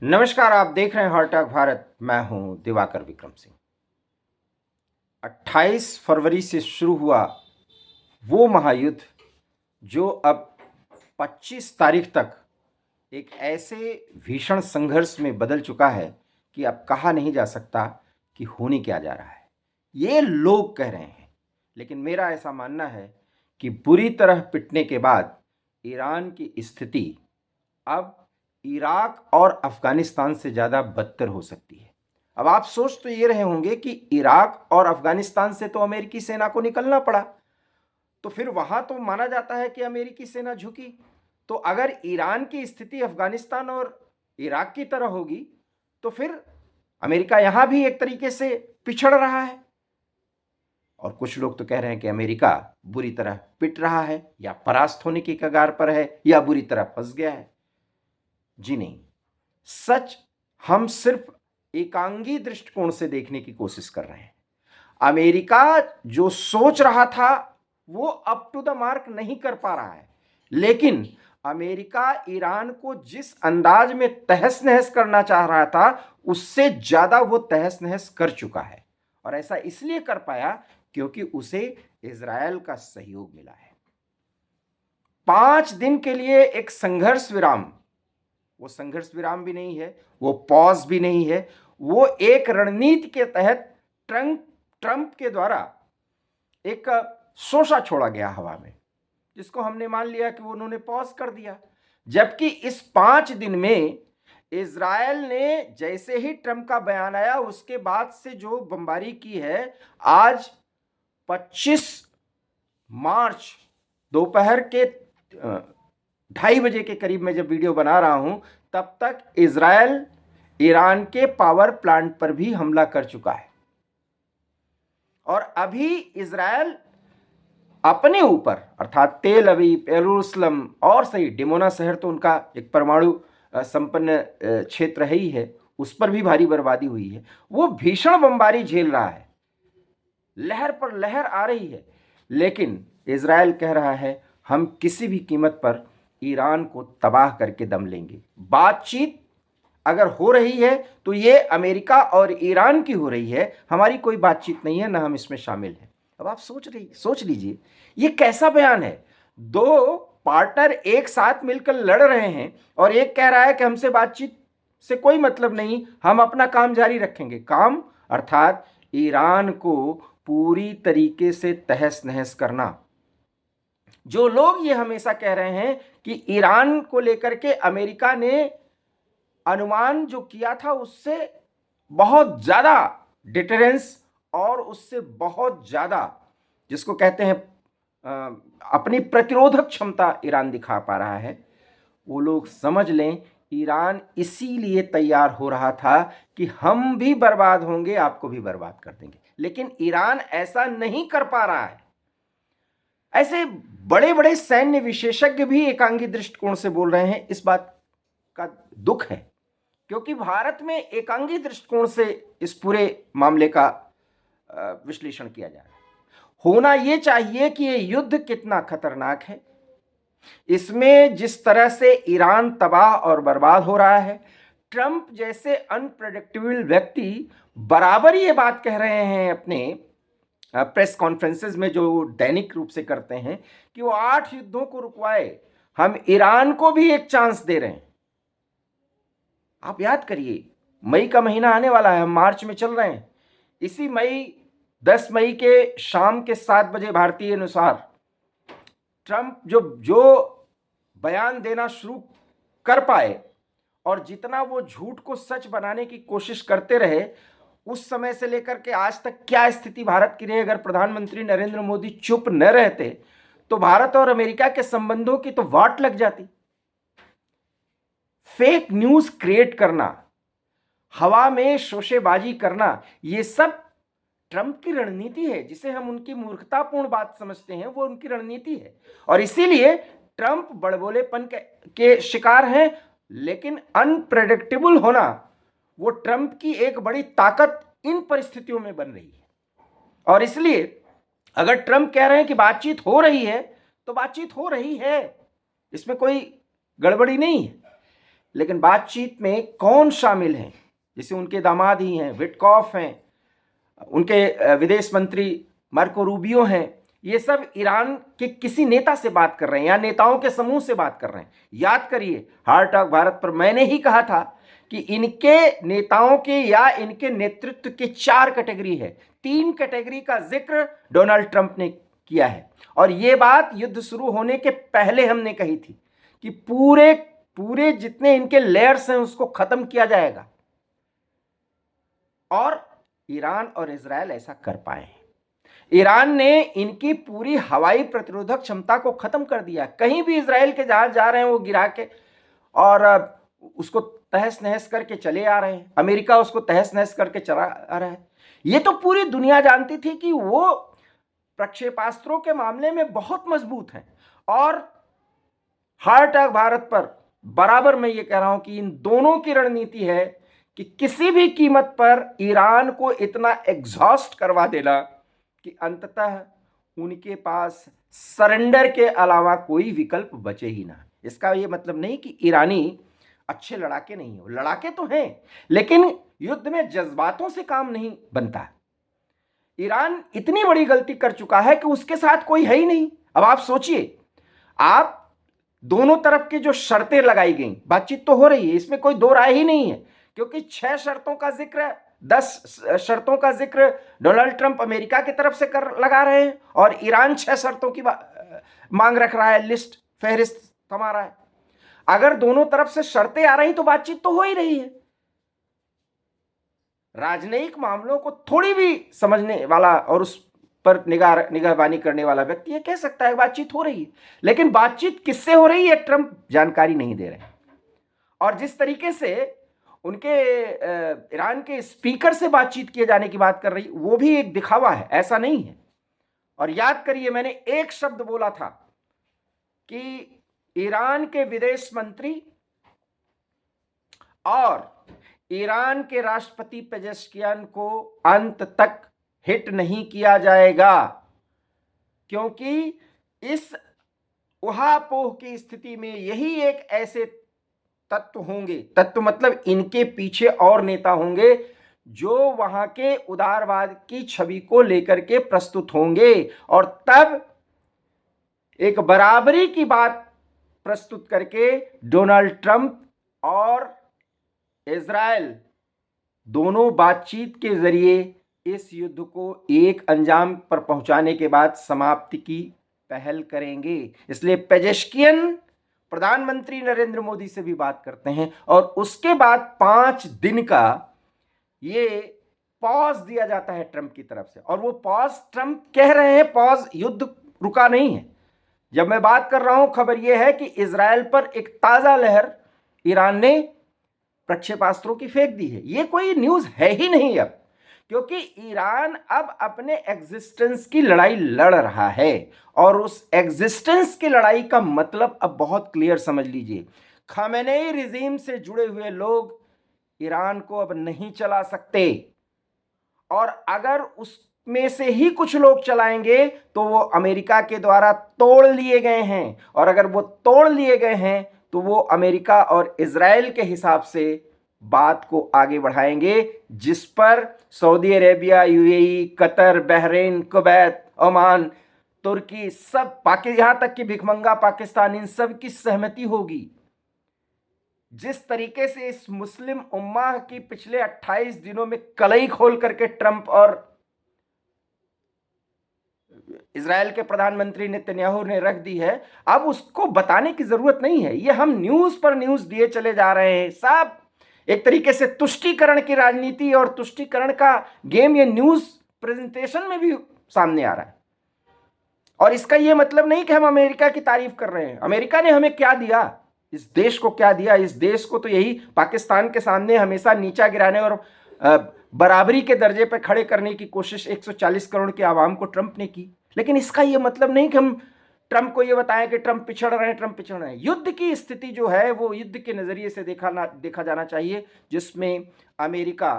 नमस्कार, आप देख रहे हैं हॉट टॉक भारत। मैं हूं दिवाकर विक्रम सिंह। 28 फरवरी से शुरू हुआ वो महायुद्ध जो अब 25 तारीख तक एक ऐसे भीषण संघर्ष में बदल चुका है कि अब कहा नहीं जा सकता कि होने क्या जा रहा है। ये लोग कह रहे हैं, लेकिन मेरा ऐसा मानना है कि बुरी तरह पिटने के बाद ईरान की स्थिति अब इराक और अफगानिस्तान से ज़्यादा बदतर हो सकती है। अब आप सोच तो ये रहे होंगे कि इराक और अफगानिस्तान से तो अमेरिकी सेना को निकलना पड़ा, तो फिर वहां तो माना जाता है कि अमेरिकी सेना झुकी। तो अगर ईरान की स्थिति अफगानिस्तान और इराक की तरह होगी तो फिर अमेरिका यहां भी एक तरीके से पिछड़ रहा है। और कुछ लोग तो कह रहे हैं कि अमेरिका बुरी तरह पिट रहा है, या परास्त होने की कगार पर है, या बुरी तरह फंस गया है। जी नहीं, सच हम सिर्फ एकांगी दृष्टिकोण से देखने की कोशिश कर रहे हैं। अमेरिका जो सोच रहा था वो अप टू द मार्क नहीं कर पा रहा है, लेकिन अमेरिका ईरान को जिस अंदाज में तहस नहस करना चाह रहा था उससे ज्यादा वो तहस नहस कर चुका है। और ऐसा इसलिए कर पाया क्योंकि उसे इजरायल का सहयोग मिला है। 5 दिन के लिए एक संघर्ष विराम, वो संघर्ष विराम भी नहीं है, वो पॉज भी नहीं है, वो एक रणनीति के तहत ट्रंप के द्वारा एक शोषा छोड़ा गया हवा में, जिसको हमने मान लिया कि वो उन्होंने पॉज कर दिया। जबकि इस 5 दिन में इजरायल ने जैसे ही ट्रंप का बयान आया उसके बाद से जो बमबारी की है, आज 25 मार्च दोपहर के 2:30 बजे के करीब में जब वीडियो बना रहा हूं तब तक इजरायल ईरान के पावर प्लांट पर भी हमला कर चुका है। और अभी इजरायल अपने ऊपर अर्थात तेल अवीव, यरूशलेम और सही डिमोना शहर तो उनका एक परमाणु संपन्न क्षेत्र है ही है, उस पर भी भारी बर्बादी हुई है। वो भीषण बमबारी झेल रहा है, लहर पर लहर आ रही है, लेकिन इजरायल कह रहा है हम किसी भी कीमत पर ईरान को तबाह करके दम लेंगे। बातचीत अगर हो रही है तो ये अमेरिका और ईरान की हो रही है, हमारी कोई बातचीत नहीं है, ना हम इसमें शामिल हैं। अब आप सोच लीजिए ये कैसा बयान है। दो पार्टनर एक साथ मिलकर लड़ रहे हैं और एक कह रहा है कि हमसे बातचीत से कोई मतलब नहीं, हम अपना काम जारी रखेंगे। काम अर्थात ईरान को पूरी तरीके से तहस नहस करना। जो लोग ये हमेशा कह रहे हैं कि ईरान को लेकर के अमेरिका ने अनुमान जो किया था उससे बहुत ज्यादा डिटरेंस और उससे बहुत ज्यादा जिसको कहते हैं अपनी प्रतिरोधक क्षमता ईरान दिखा पा रहा है, वो लोग समझ लें ईरान इसीलिए तैयार हो रहा था कि हम भी बर्बाद होंगे, आपको भी बर्बाद कर देंगे। लेकिन ईरान ऐसा नहीं कर पा रहा है। ऐसे बड़े बड़े सैन्य विशेषज्ञ भी एकांगी दृष्टिकोण से बोल रहे हैं। इस बात का दुख है क्योंकि भारत में एकांगी दृष्टिकोण से इस पूरे मामले का विश्लेषण किया जा रहा है। होना यह चाहिए कि यह युद्ध कितना खतरनाक है, इसमें जिस तरह से ईरान तबाह और बर्बाद हो रहा है। ट्रंप जैसे अनप्रेडिक्टेबल व्यक्ति बराबर ये बात कह रहे हैं अपने प्रेस कॉन्फ्रेंसेस में, जो दैनिक रूप से करते हैं, कि वो 8 युद्धों को रुकवाए, हम ईरान को भी एक चांस दे रहे हैं। आप याद करिए, मई का महीना आने वाला है, हम मार्च में चल रहे हैं। इसी 10 मई के शाम के 7 बजे भारतीय अनुसार ट्रंप जो बयान देना शुरू कर पाए और जितना वो झूठ को सच बनाने की कोशिश करते रहे, उस समय से लेकर के आज तक क्या स्थिति भारत की रही। अगर प्रधानमंत्री नरेंद्र मोदी चुप न रहते तो भारत और अमेरिका के संबंधों की तो वाट लग जाती। फेक न्यूज क्रिएट करना, हवा में शोशेबाजी करना, ये सब ट्रंप की रणनीति है। जिसे हम उनकी मूर्खतापूर्ण बात समझते हैं वो उनकी रणनीति है, और इसीलिए ट्रंप बड़बोलेपन के शिकार हैं। लेकिन अनप्रेडिक्टेबल होना वो ट्रंप की एक बड़ी ताकत इन परिस्थितियों में बन रही है। और इसलिए अगर ट्रंप कह रहे हैं कि बातचीत हो रही है तो बातचीत हो रही है, इसमें कोई गड़बड़ी नहीं है। लेकिन बातचीत में कौन शामिल है? जैसे उनके दामाद ही हैं, विटकॉफ हैं, उनके विदेश मंत्री मार्को रूबियो हैं। ये सब ईरान के किसी नेता से बात कर रहे हैं या नेताओं के समूह से बात कर रहे हैं। याद करिए, हार्ट ऑफ भारत पर मैंने ही कहा था कि इनके नेताओं के या इनके नेतृत्व के 4 कैटेगरी है। 3 कैटेगरी का जिक्र डोनाल्ड ट्रंप ने किया है, और ये बात युद्ध शुरू होने के पहले हमने कही थी कि पूरे पूरे जितने इनके लेयर्स हैं उसको खत्म किया जाएगा, और ईरान और इजराइल ऐसा कर पाए। ईरान ने इनकी पूरी हवाई प्रतिरोधक क्षमता को खत्म कर दिया। कहीं भी इजराइल के जहाज जा रहे हैं वो गिरा के और उसको तहस नहस करके चले आ रहे हैं। अमेरिका उसको तहस नहस करके चला आ रहा है। ये तो पूरी दुनिया जानती थी कि वो प्रक्षेपास्त्रों के मामले में बहुत मजबूत हैं, और हार्ट ऑफ भारत पर बराबर मैं ये कह रहा हूं कि इन दोनों की रणनीति है कि किसी भी कीमत पर ईरान को इतना एग्जॉस्ट करवा देना कि अंततः उनके पास सरेंडर के अलावा कोई विकल्प बचे ही ना। इसका ये मतलब नहीं कि ईरानी अच्छे लड़ाके नहीं हो, लड़ाके तो हैं, लेकिन युद्ध में जज्बातों से काम नहीं बनता। ईरान इतनी बड़ी गलती कर चुका है कि उसके साथ कोई है ही नहीं। अब आप सोचिए, आप दोनों तरफ की जो शर्तें लगाई गई, बातचीत तो हो रही है, इसमें कोई दो राय ही नहीं है, क्योंकि 6 शर्तों का जिक्र, 10 शर्तों का जिक्र डोनाल्ड ट्रंप अमेरिका की तरफ से लगा रहे हैं, और ईरान 6 शर्तों की मांग रख रहा है, लिस्ट फहरिस्त थमा रहा है। अगर दोनों तरफ से शर्तें आ रही तो बातचीत तो हो ही रही है। राजनयिक मामलों को थोड़ी भी समझने वाला और उस पर निगाहबानी करने वाला व्यक्ति ये कह सकता है बातचीत हो रही है, लेकिन बातचीत किससे हो रही है ट्रंप जानकारी नहीं दे रहे। और जिस तरीके से उनके ईरान के स्पीकर से बातचीत किए जाने की बात कर रही, वो भी एक दिखावा है, ऐसा नहीं है। और याद करिए, मैंने एक शब्द बोला था कि ईरान के विदेश मंत्री और ईरान के राष्ट्रपति पेजेश्कियान को अंत तक हिट नहीं किया जाएगा, क्योंकि इस उहापोह की स्थिति में यही एक ऐसे तत्व होंगे, तत्व मतलब इनके पीछे और नेता होंगे जो वहां के उदारवाद की छवि को लेकर के प्रस्तुत होंगे, और तब एक बराबरी की बात प्रस्तुत करके डोनाल्ड ट्रंप और इजराइल दोनों बातचीत के जरिए इस युद्ध को एक अंजाम पर पहुंचाने के बाद समाप्ति की पहल करेंगे। इसलिए पेजेश्कियन प्रधानमंत्री नरेंद्र मोदी से भी बात करते हैं, और उसके बाद 5 दिन का ये पॉज दिया जाता है ट्रंप की तरफ से। और वो पॉज ट्रंप कह रहे हैं पॉज, युद्ध रुका नहीं है। जब मैं बात कर रहा हूं, खबर यह है कि इजराइल पर एक ताजा लहर ईरान ने प्रक्षेपास्त्रों की फेंक दी है। ये कोई न्यूज है ही नहीं अब, क्योंकि ईरान अब अपने एग्जिस्टेंस की लड़ाई लड़ रहा है, और उस एग्जिस्टेंस की लड़ाई का मतलब अब बहुत क्लियर समझ लीजिए। खामेनेई रिजीम से जुड़े हुए लोग ईरान को अब नहीं चला सकते, और अगर उसमें से ही कुछ लोग चलाएंगे तो वो अमेरिका के द्वारा तोड़ लिए गए हैं, और अगर वो तोड़ लिए गए हैं तो वो अमेरिका और इजराइल के हिसाब से बात को आगे बढ़ाएंगे, जिस पर Saudi Arabia, UAE, Qatar, Bahrain, Kuwait, Oman, Turkey, सब यहां तक कि भिखमंगा पाकिस्तान, इन सब की सहमति होगी। जिस तरीके से इस मुस्लिम उम्मा की पिछले 28 दिनों में कलई खोल करके ट्रंप और इजराइल के प्रधानमंत्री नेतन्याहू ने रख दी है, अब उसको बताने की जरूरत नहीं है। ये हम न्यूज पर न्यूज दिए चले जा रहे हैं। सब एक तरीके से तुष्टीकरण की राजनीति और तुष्टीकरण का गेम ये न्यूज प्रेजेंटेशन में भी सामने आ रहा है। और इसका ये मतलब नहीं कि हम अमेरिका की तारीफ कर रहे हैं। अमेरिका ने हमें क्या दिया, इस देश को क्या दिया? इस देश को तो यही पाकिस्तान के सामने हमेशा नीचा गिराने और बराबरी के दर्जे पर खड़े करने की कोशिश 140 करोड़ के आवाम को ट्रंप ने की। लेकिन इसका यह मतलब नहीं कि हम ट्रंप को यह बताएं कि ट्रंप पिछड़ रहे हैं, ट्रंप पिछड़ रहे हैं। युद्ध की स्थिति जो है वो युद्ध के नजरिए से देखा जाना चाहिए, जिसमें अमेरिका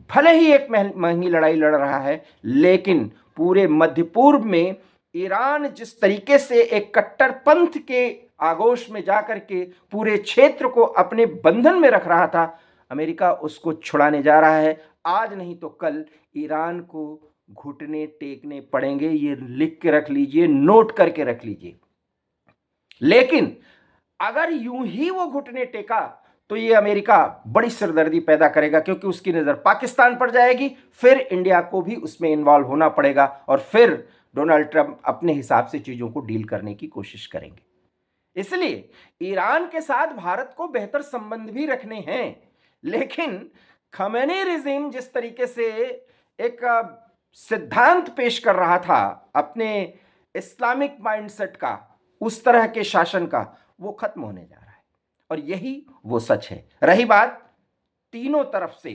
भले ही एक महंगी लड़ाई लड़ रहा है, लेकिन पूरे मध्य पूर्व में ईरान जिस तरीके से एक कट्टरपंथ के आगोश में जाकर के पूरे क्षेत्र को अपने बंधन में रख रहा था, अमेरिका उसको छुड़ाने जा रहा है। आज नहीं तो कल ईरान को घुटने टेकने पड़ेंगे, ये लिख के रख लीजिए, नोट करके रख लीजिए। लेकिन अगर यूं ही वो घुटने टेका तो ये अमेरिका बड़ी सिरदर्दी पैदा करेगा, क्योंकि उसकी नजर पाकिस्तान पर जाएगी, फिर इंडिया को भी उसमें इन्वॉल्व होना पड़ेगा और फिर डोनाल्ड ट्रंप अपने हिसाब से चीजों को डील करने की कोशिश करेंगे। इसलिए ईरान के साथ भारत को बेहतर संबंध भी रखने हैं, लेकिन खमेनी रिजीम जिस तरीके से एक सिद्धांत पेश कर रहा था अपने इस्लामिक माइंडसेट का, उस तरह के शासन का, वो खत्म होने जा रहा है और यही वो सच है। रही बात, तीनों तरफ से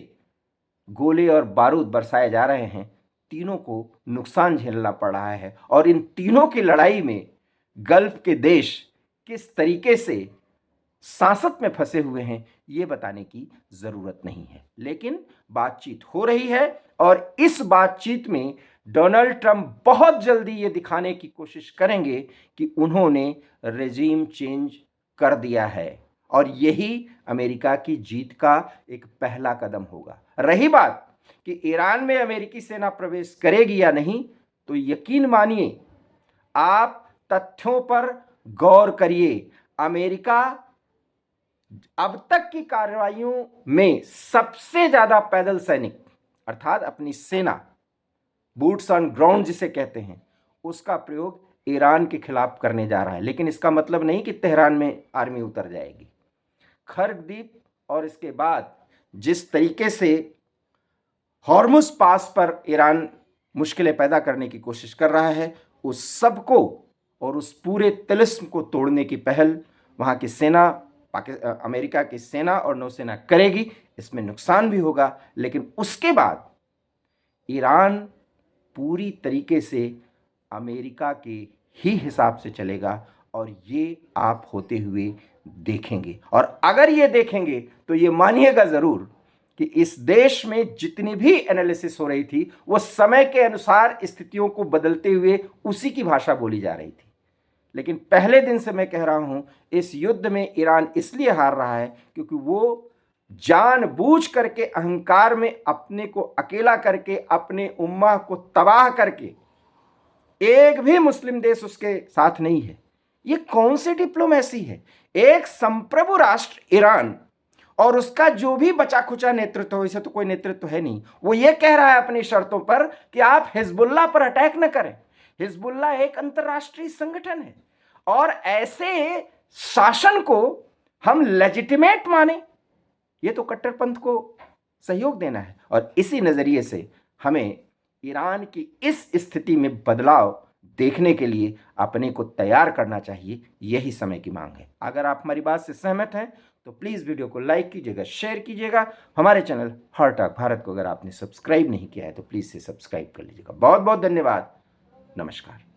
गोले और बारूद बरसाए जा रहे हैं, तीनों को नुकसान झेलना पड़ रहा है और इन तीनों की लड़ाई में गल्फ के देश किस तरीके से सांसत में फंसे हुए हैं ये बताने की जरूरत नहीं है। लेकिन बातचीत हो रही है और इस बातचीत में डोनाल्ड ट्रंप बहुत जल्दी ये दिखाने की कोशिश करेंगे कि उन्होंने रेजीम चेंज कर दिया है और यही अमेरिका की जीत का एक पहला कदम होगा। रही बात कि ईरान में अमेरिकी सेना प्रवेश करेगी या नहीं, तो यकीन मानिए, आप तथ्यों पर गौर करिए। अमेरिका अब तक की कार्रवाइयों में सबसे ज्यादा पैदल सैनिक, अर्थात अपनी सेना, बूट्स ऑन ग्राउंड जिसे कहते हैं, उसका प्रयोग ईरान के खिलाफ करने जा रहा है। लेकिन इसका मतलब नहीं कि तेहरान में आर्मी उतर जाएगी। खर्ग द्वीप और इसके बाद जिस तरीके से हॉर्मुज पास पर ईरान मुश्किलें पैदा करने की कोशिश कर रहा है, उस सब को और उस पूरे तिलिस्म को तोड़ने की पहल वहां की सेना, अमेरिका की सेना और नौसेना करेगी। इसमें नुकसान भी होगा, लेकिन उसके बाद ईरान पूरी तरीके से अमेरिका के ही हिसाब से चलेगा और ये आप होते हुए देखेंगे। और अगर ये देखेंगे तो ये मानिएगा जरूर कि इस देश में जितनी भी एनालिसिस हो रही थी वो समय के अनुसार स्थितियों को बदलते हुए उसी की भाषा बोली जा रही थी। लेकिन पहले दिन से मैं कह रहा हूं, इस युद्ध में ईरान इसलिए हार रहा है क्योंकि वो जानबूझ करके अहंकार में अपने को अकेला करके, अपने उम्मा को तबाह करके, एक भी मुस्लिम देश उसके साथ नहीं है। ये कौन सी डिप्लोमेसी है? एक संप्रभु राष्ट्र ईरान और उसका जो भी बचा खुचा नेतृत्व हो, इसे तो कोई नेतृत्व है नहीं, वो ये कह रहा है अपनी शर्तों पर कि आप हिजबुल्लाह पर अटैक न करें। हिजबुल्लाह एक अंतर्राष्ट्रीय संगठन है और ऐसे शासन को हम लेजिटिमेट माने, ये तो कट्टरपंथ को सहयोग देना है। और इसी नजरिए से हमें ईरान की इस स्थिति में बदलाव देखने के लिए अपने को तैयार करना चाहिए, यही समय की मांग है। अगर आप हमारी बात से सहमत हैं तो प्लीज़ वीडियो को लाइक कीजिएगा, शेयर कीजिएगा। हमारे चैनल हर टॉक भारत को अगर आपने सब्सक्राइब नहीं किया है तो प्लीज़ से सब्सक्राइब कर लीजिएगा। बहुत बहुत धन्यवाद। नमस्कार।